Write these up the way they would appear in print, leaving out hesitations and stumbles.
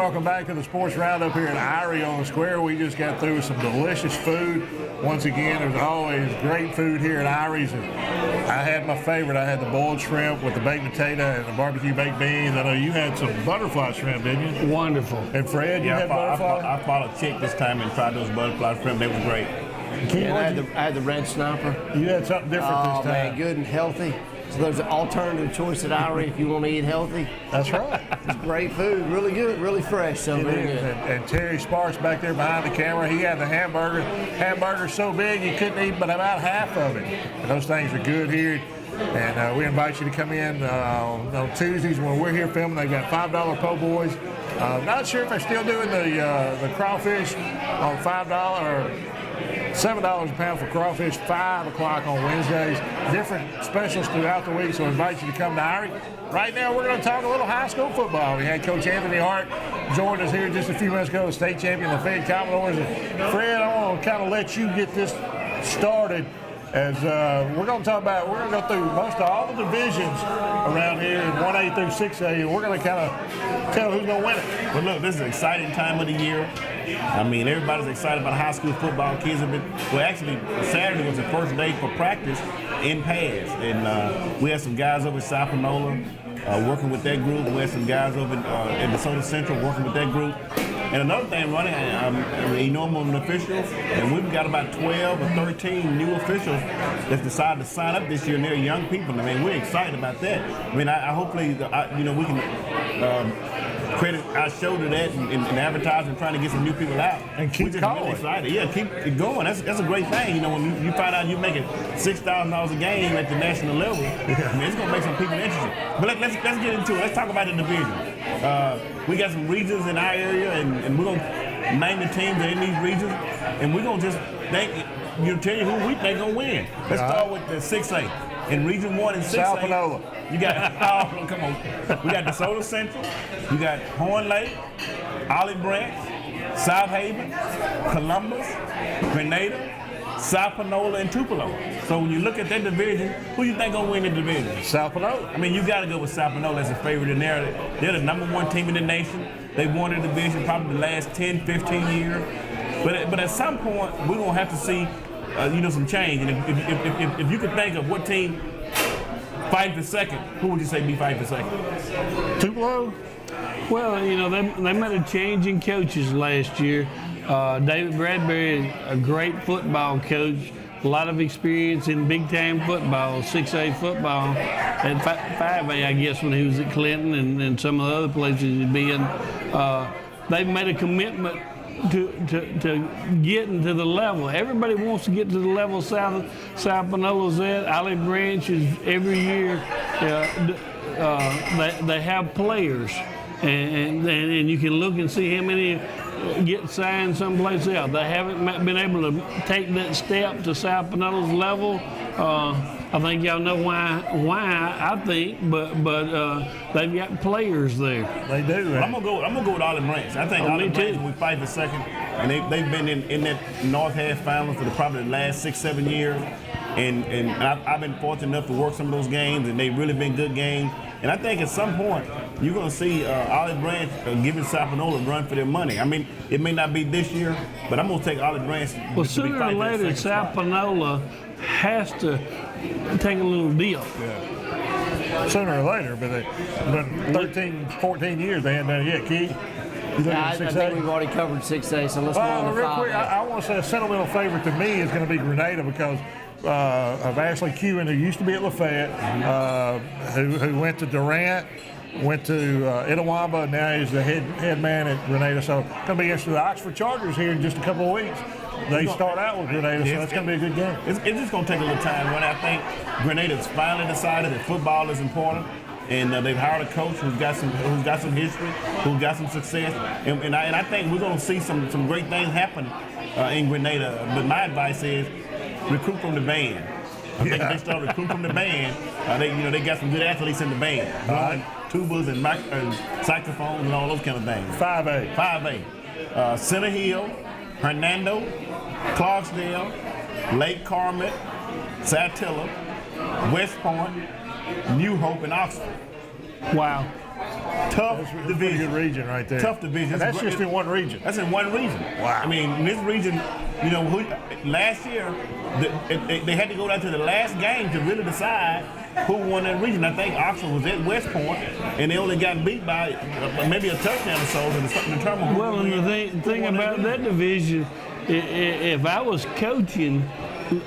welcome back to the Sports Roundup here at Irie on the Square. We just got through with some delicious food. Once again, there's always great food here at Irie's. And I had my favorite. I had the boiled shrimp with the baked potato and the barbecue baked beans. I know you had some butterfly shrimp, didn't you? Wonderful. And Fred, you had butterfly? I followed Chick this time and tried those butterfly shrimp. They were great. And I had the red snapper. You had something different this time. Oh, man, good and healthy. So there's an alternative choice at Irie if you want to eat healthy. That's right. It's great food, really good, really fresh, so very good. And Terry Sparks back there behind the camera, he had the hamburger. Hamburger's so big you couldn't eat but about half of it. And those things are good here. And we invite you to come in on Tuesdays when we're here filming. They've got $5 po' boys. Not sure if they're still doing the crawfish on $5 or $7 a pound for crawfish, 5 o'clock on Wednesdays. Different specials throughout the week, so I invite you to come to Irie. Right now, we're going to talk a little high school football. We had Coach Anthony Hart joined us here just a few minutes ago, the state champion Lafayette Commodores. And Fred, I want to kind of let you get this started. As we're going to go through most of all the divisions around here in 1A through 6A, and we're going to kind of tell who's going to win it. Well, look, this is an exciting time of the year. I mean, everybody's excited about high school football. Kids have been, well, actually, Saturday was the first day for practice in pads. And we had some guys over at South Panola working with that group. We had some guys over at DeSoto Central working with that group. And another thing, Ronnie, I'm officials, and we've got about 12 or 13 new officials that decided to sign up this year, and they're young people. I mean, we're excited about that. I mean, I hopefully, we can credit our show to that and advertising, trying to get some new people out. And keep calling. Really excited. Yeah, keep it going. That's a great thing. You know, when you find out you're making $6,000 a game at the national level, yeah. I mean, it's going to make some people interested. But let's get into it. Let's talk about the division. We got some regions in our area, and we're going to name the teams that are in these regions, and we're going to just tell you who we think going to win. Let's start with the 6A. In Region 1 and 6A. South Panola. You got, come on. We got DeSoto Central, you got Horn Lake, Olive Branch, South Haven, Columbus, Grenada, South Panola, and Tupelo. So when you look at that division, who you think gonna win the division? South Panola. I mean, you gotta go with South Panola as a favorite in there. They're the #1 team in the nation. They've won the division probably the last 10, 15 years. But at some point, we're gonna have to see some change. And if you could think of what team fighting for second, who would you say be fighting for second? Tupelo? Well, they made a change in coaches last year. David Bradbury is a great football coach, a lot of experience in big-time football, 6A football, and 5A, I guess, when he was at Clinton and some of the other places he'd been. They've made a commitment to getting to the level. Everybody wants to get to the level South Panola's at. Olive Branch is every year they have players, and you can look and see how many get signed someplace else. They haven't been able to take that step to South Panola's level. I think y'all know why I think, but they've got players there. They do. Well, I'm gonna go with Olive Branch. I think Olive Branch we fight for second, and they've been in that North Half Final for probably the last 6-7 years, and I've been fortunate enough to work some of those games, and they've really been good games. And I think at some point you're gonna see Olive Branch giving South Panola a run for their money. I mean, it may not be this year, but I'm gonna take Olive Branch. Well, sooner or later, South Panola has to take a little dip. Yeah. Sooner or later, but 13, 14 years they haven't done it yet. Keith? I think we've already covered 6A, so let's move on to 5A. Real quick, I want to say a sentimental favorite to me is going to be Grenada because of Ashley Kewen, who used to be at Lafayette, who went to Durant, went to Itawamba, and now he's the head man at Grenada. So it's going to be interesting. The Oxford Chargers here in just a couple of weeks. They start out with Grenada, so that's going to be a good game. It's just going to take a little time. When I think Grenada's finally decided that football is important, and they've hired a coach who's got some history, who's got some success, and I think we're going to see some great things happen in Grenada. But my advice is recruit from the band. I think if they start recruiting from the band, they got some good athletes in the band, blowing tubas and saxophones and all those kind of things. 5A. Center Hill, Hernando, Clarksdale, Lake Carmel, Satilla, West Point, New Hope, and Oxford. Wow. Tough That's a pretty division. good region right there. Tough division. And that's just in one region. That's in one region. Wow. I mean, in this region, last year, they had to go down to the last game to really decide who won that region. I think Oxford was at West Point, and they only got beat by maybe a touchdown or so to determine who Well, won. and the thing about that division, if I was coaching,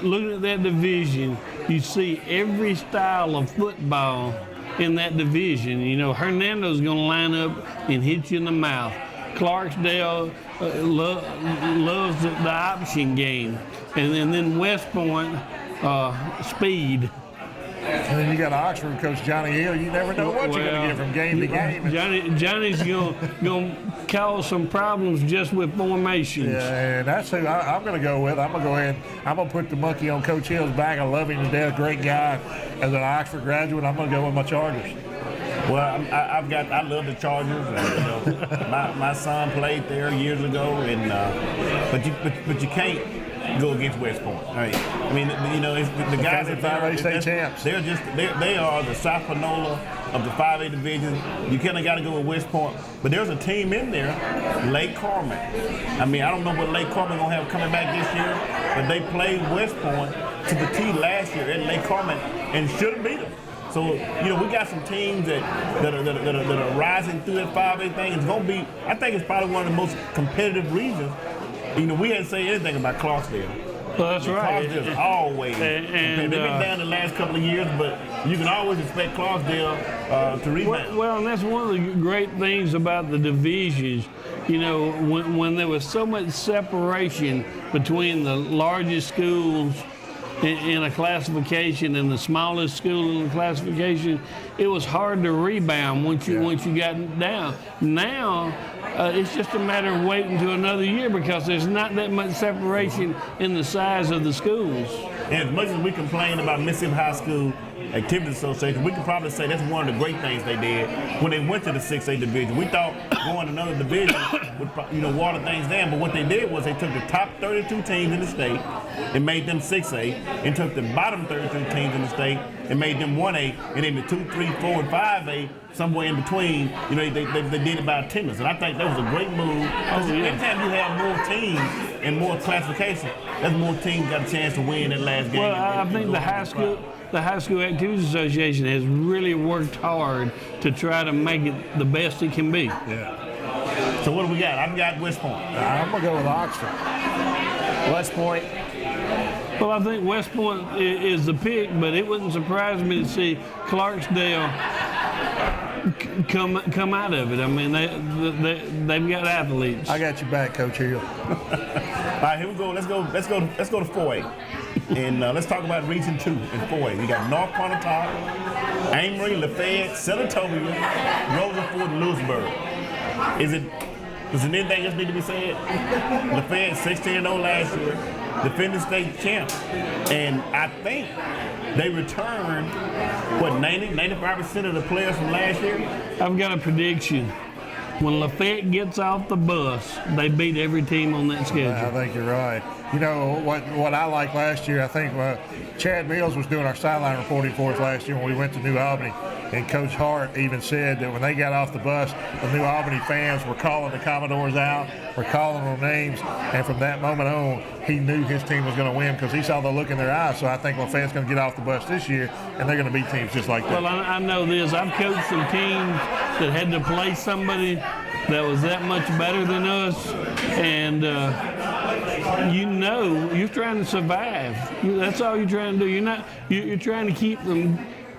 looking at that division, you see every style of football in that division. Hernando's going to line up and hit you in the mouth. Clarksdale loves the option game. And then West Point, speed. And then you got Oxford coach Johnny Hill. You never know what you're going to get from game to game. Johnny's going to cause some problems just with formations. Yeah, and that's who I'm going to go with. I'm going to go ahead. I'm going to put the monkey on Coach Hill's back. I love him to death. Great guy. As an Oxford graduate, I'm going to go with my Chargers. Well, I love the Chargers. My son played there years ago, and but you can't go against West Point. Right? I mean, it's the guys at 5A state champs. They are the South Panola of the 5A division. You kind of got to go with West Point, but there's a team in there, Lake Carmen. I mean, I don't know what Lake Carmen gonna have coming back this year, but they played West Point to the T last year at Lake Carmen and should have beat them. So, we got some teams that are rising through that 5A thing. It's gonna be, I think it's probably one of the most competitive regions. We hadn't said anything about Clarksdale. Well, that's right. Clarksdale's always. And they've been down the last couple of years, but you can always expect Clarksdale to rebound. Well, and that's one of the great things about the divisions. When there was so much separation between the largest schools in a classification and the smallest school in the classification, it was hard to rebound once you got down. Now, it's just a matter of waiting to another year because there's not that much separation in the size of the schools. And as much as we complain about Mississippi High School Activity Association, we can probably say that's one of the great things they did when they went to the 6A division. We thought going to another division would water things down, but what they did was they took the top 32 teams in the state and made them 6A, and took the bottom 32 teams in the state and made them 1A, and then the 2, 3, 4, and 5A, somewhere in between, they did it by attendance. And I think that was a great move. Anytime you have more teams and more classification, that's more teams got a chance to win that last game. Well, I think the High School Activities Association has really worked hard to try to make it the best it can be. Yeah. So what do we got? I've got West Point. I'm going to go with Oxford. West Point. Well, I think West Point is the pick, but it wouldn't surprise me to see Clarksdale come out of it. I mean, they've got athletes. I got you back, Coach Hill. All right, here we go. Let's go to 4A. And let's talk about Region 2 and 4A. We got North Pontotoc, Amory, Lafayette, Senatobia, Rosenford, and Lewisburg. Does anything else need to be said? Lafayette 16-0 last year, defending state champs. And I think they returned, 95% of the players from last year? I've got a prediction. When Lafayette gets off the bus, they beat every team on that schedule. I think you're right. What I liked last year, I think Chad Mills was doing our sideline reporting for us last year when we went to New Albany. And Coach Hart even said that when they got off the bus, the New Albany fans were calling the Commodores out, were calling them names. And from that moment on, he knew his team was going to win because he saw the look in their eyes. So I think Lafayette's going to get off the bus this year, and they're going to beat teams just like that. Well, I know this. I've coached some teams that had to play somebody that was that much better than us, and you're trying to survive. That's all you're trying to do. You're trying to keep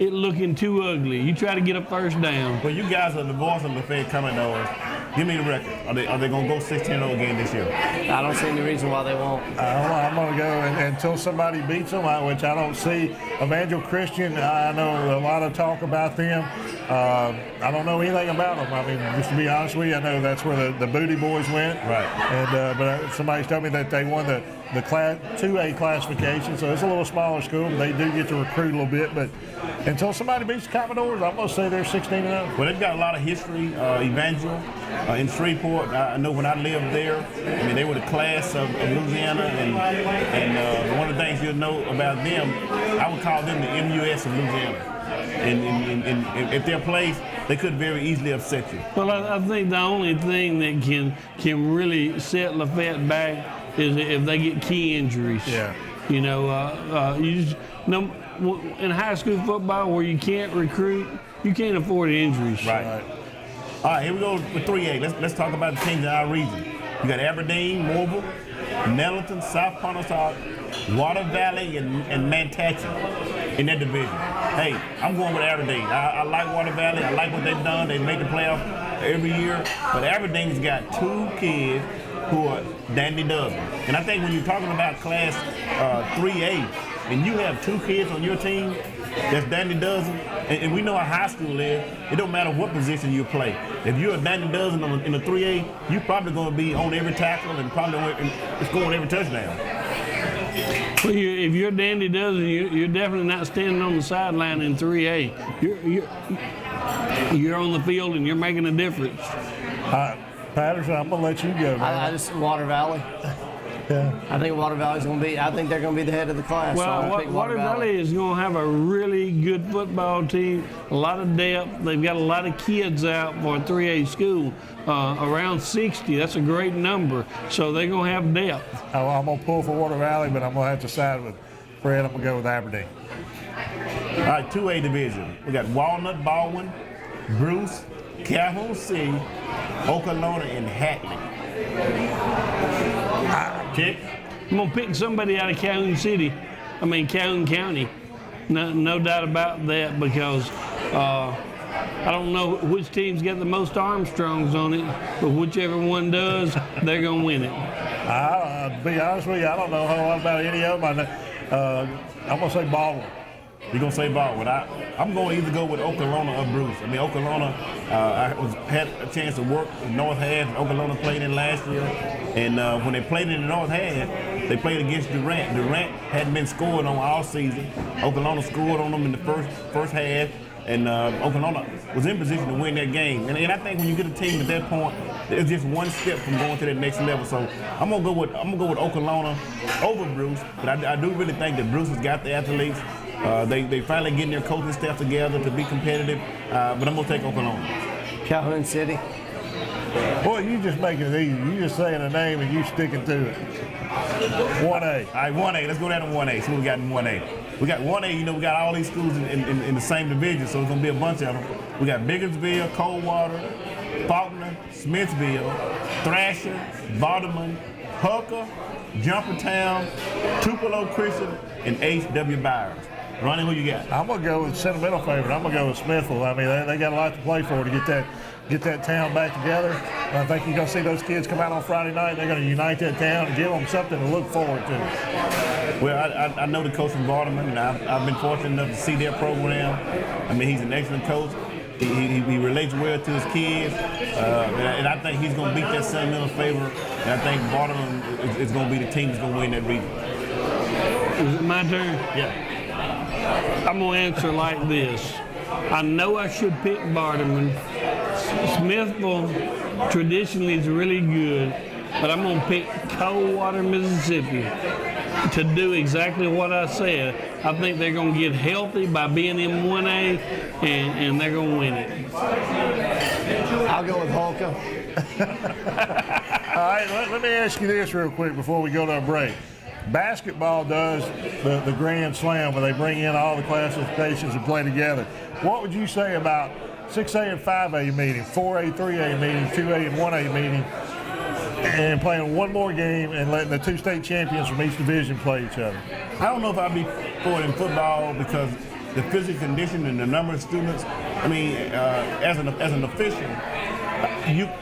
it looking too ugly. You try to get a first down. Well, you guys are the voice of Lafayette Commodores. Give me the record. Are they going to go 16-0 again this year? I don't see any reason why they won't. I'm going to go until somebody beats them, which I don't see. Evangel Christian, I know a lot of talk about them. I don't know anything about them. I mean, just to be honest with you, I know that's where the Booty Boys went. Right. And but somebody's told me that they won the class 2A classification, so it's a little smaller school. But they do get to recruit a little bit. But until somebody beats the Commodores, I'm going to say they're 16-0. Well, they've got a lot of history. Evangel in Shreveport, I know when I lived there, I mean, they were the class of Louisiana, and one of the things you'll know about them, I would call them the MUS of Louisiana. and if they're placed, they could very easily upset you. Well, I think the only thing that can really set Lafayette back is if they get key injuries. Yeah. You know, you just in high school football where you can't recruit, you can't afford injuries. Right. All right, here we go with 3A. Let's talk about the teams in our region. You got Aberdeen, Mobile, Nettleton, South Pontotoc, Water Valley, and Manatee in that division. Hey, I'm going with Aberdeen. I like Water Valley. I like what they've done. They make the playoff every year. But Aberdeen's got 2 kids who are dandy dozen. And I think when you're talking about Class 3A, and you have 2 kids on your team that's dandy dozen, and we know how high school is, it don't matter what position you play. If you're a dandy dozen in the 3A, you're probably going to be on every tackle and probably scoring every touchdown. Well, if you're dandy dozen, you're definitely not standing on the sideline in 3A. You're on the field and you're making a difference. Patterson, I'm going to let you go, man. I just Water Valley. Yeah. I think Water Valley's going to be. I think they're going to be the head of the class. Well, so I pick Water Valley is going to have a really good football team, a lot of depth. They've got a lot of kids out for a 3A school, around 60. That's a great number. So they're going to have depth. I'm going to pull for Water Valley, but I'm going to have to side with Fred. I'm going to go with Aberdeen. All right, 2A division. We got Walnut, Baldwin, Bruce, Calhoun City, Okolona, and Hatley. Kick. I'm going to pick somebody out of Calhoun County. No doubt about that, because I don't know which team's got the most Armstrongs on it, but whichever one does, they're going to win it. I'll be honest with you, I don't know a whole lot about any of them. I'm going to say Baldwin. You're going to say Baldwin. I'm going to either go with Okolona or Bruce. I mean, Okolona, I had a chance to work in North Half. Okolona played in last year. And when they played in the North Half, they played against Durant. Durant hadn't been scored on all season. Okolona scored on them in the first half. And Okolona was in position to win that game. And I think when you get a team at that point, it's just one step from going to that next level. So I'm gonna go with Okolona over Bruce. But I do really think that Bruce has got the athletes. They finally getting their coaching staff together to be competitive. But I'm gonna take Okolona. Calhoun City. Boy, you just making it easy. You just saying a name and you sticking to it. 1A. All right, 1A. Let's go down to 1A. See what we got in 1A. We got 1A, we got all these schools in the same division, so it's going to be a bunch of them. We got Biggersville, Coldwater, Faulkner, Smithsville, Thrasher, Vardaman, Hooker, Jumpertown, Tupelo Christian, and H.W. Byers. Ronnie, who you got? I'm going to go with sentimental favorite. I'm going to go with Smithville. I mean, they got a lot to play for to get that town back together. And I think you're going to see those kids come out on Friday night. They're going to unite that town and give them something to look forward to. Well, I know the coach from Vardaman, and I've been fortunate enough to see their program. I mean, he's an excellent coach. He relates well to his kids, and I think he's going to beat that sentimental favorite. And I think Vardaman is going to be the team that's going to win that region. Is it my turn? Yeah. I'm going to answer like this. I know I should pick Vardaman. Smithville traditionally is really good, but I'm going to pick Coldwater, Mississippi to do exactly what I said. I think they're going to get healthy by being in 1A, and they're going to win it. I'll go with Holka. All right, let me ask you this real quick before we go to a break. Basketball does the Grand Slam where they bring in all the classifications and play together. What would you say about 6A and 5A meeting, 4A, 3A meeting, 2A and 1A meeting, and playing one more game and letting the 2 state champions from each division play each other? I don't know if I'd be for it in football because the physical condition and the number of students. I mean, as an official,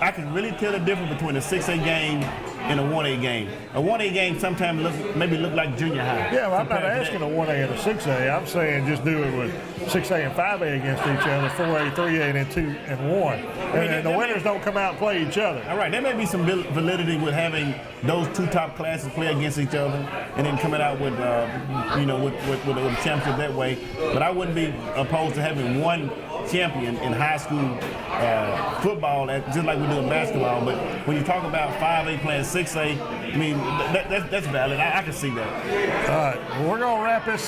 I can really tell the difference between a 6A game and a 1A game. A 1A game sometimes maybe look like junior high. Yeah, well, I'm not asking a 1A and a 6A. I'm saying just do it with 6A and 5A against each other, 4A, 3A, and then 2 and 1. And the winners don't come out and play each other. All right, there may be some validity with having those 2 top classes play against each other and then coming out with, with a championship that way. But I wouldn't be opposed to having one champion in high school football, just like we do in basketball. But when you talk about 5A playing 6A, I mean, that's valid. I can see that. All right, well, we're going to wrap this